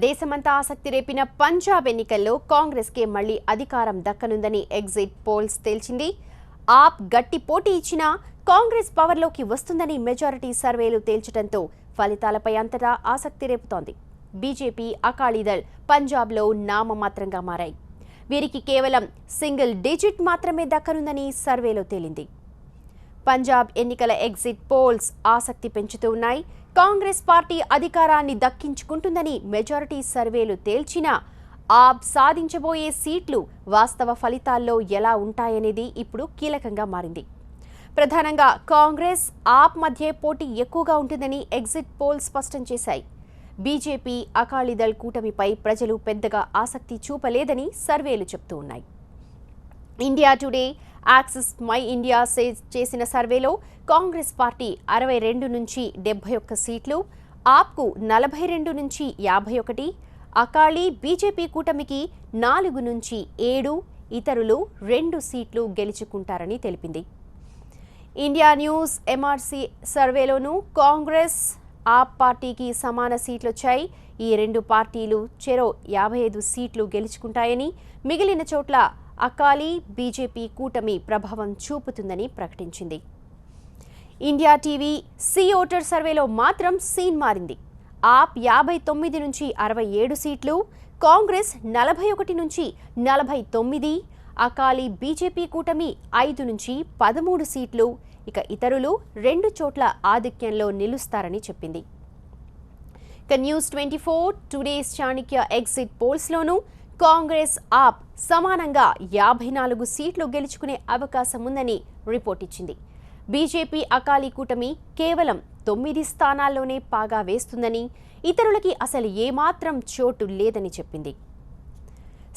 దేశమంతా ఆసక్తి రేపిన పంజాబ్ ఎన్నికల్లో కాంగ్రెస్కే మళ్లీ అధికారం దక్కనుందని ఎగ్జిట్ పోల్స్ తేల్చింది. ఆప్ గట్టి పోటీ ఇచ్చినా కాంగ్రెస్ పవర్లోకి వస్తుందని మెజారిటీ సర్వేలు తేల్చడంతో ఫలితాలపై అంతటా ఆసక్తి రేపుతోంది. బీజేపీ, అకాలీదళ్ పంజాబ్లో నామమాత్రంగా మారాయి. వీరికి కేవలం సింగిల్ డిజిట్ మాత్రమే దక్కనుందని సర్వేలో తేలింది. పంజాబ్ ఎన్నికల ఎగ్జిట్ పోల్స్ ఆసక్తి పెంచుతూ ఉన్నాయి. కాంగ్రెస్ పార్టీ అధికారాన్ని దక్కించుకుంటుందని మెజారిటీ సర్వేలు తేల్చినా ఆప్ సాధించబోయే సీట్లు వాస్తవ ఫలితాల్లో ఎలా ఉంటాయనేది ఇప్పుడు కీలకంగా మారింది. ప్రధానంగా కాంగ్రెస్, ఆప్ మధ్య పోటీ ఎక్కువగా ఉంటుందని ఎగ్జిట్ పోల్స్ స్పష్టం చేశాయి. బీజేపీ, అకాలీదళ్ కూటమిపై ప్రజలు పెద్దగా ఆసక్తి చూపలేదని సర్వేలు చెబుతూ ఉన్నాయి. India today, axis my India చేసిన సర్వేలో కాంగ్రెస్ పార్టీ 62 నుంచి 71 సీట్లు, ఆప్కు 42 నుంచి 51, అకాళీ బీజేపీ కూటమికి 4 నుంచి 7, ఇతరులు 2 సీట్లు గెలుచుకుంటారని తెలిపింది. ఇండియా న్యూస్ ఎంఆర్సీ సర్వేలోనూ కాంగ్రెస్, ఆప్ పార్టీకి సమాన సీట్లొచ్చాయి. ఈ 2 పార్టీలు చెరో 55 సీట్లు గెలుచుకుంటాయని, మిగిలిన చోట్ల అకాలీ బీజేపీ కూటమి ప్రభావం చూపుతుందని ప్రకటించింది. ఇండియా టీవీ సి ఓటర్ సర్వేలో మాత్రం సీన్ మారింది. ఆప్ 59 నుంచి 67 సీట్లు, కాంగ్రెస్ 41 నుంచి 49, అకాలీ బీజేపీ కూటమి 5 నుంచి 13 సీట్లు, ఇక ఇతరులు 2 చోట్ల ఆధిక్యంలో నిలుస్తారని చెప్పింది. న్యూస్ 24 టుడేస్ చాణక్య ఎగ్జిట్ పోల్స్లోనూ కాంగ్రెస్, ఆప్ సమానంగా 54 సీట్లు గెలుచుకునే అవకాశం ఉందని రిపోర్ట్ ఇచ్చింది. బీజేపీ, అకాలీ కూటమి కేవలం 9 స్థానాల్లోనే పాగా వేస్తుందని, ఇతరులకి అసలు ఏమాత్రం చోటు లేదని చెప్పింది.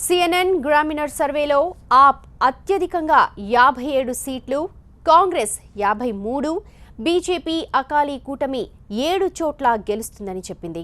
సిఎన్ఎన్ గ్రామీణర్ సర్వేలో ఆప్ అత్యధికంగా 57 సీట్లు, కాంగ్రెస్ 53, బీజేపీ, అకాలీ కూటమి 7 చోట్ల గెలుస్తుందని చెప్పింది.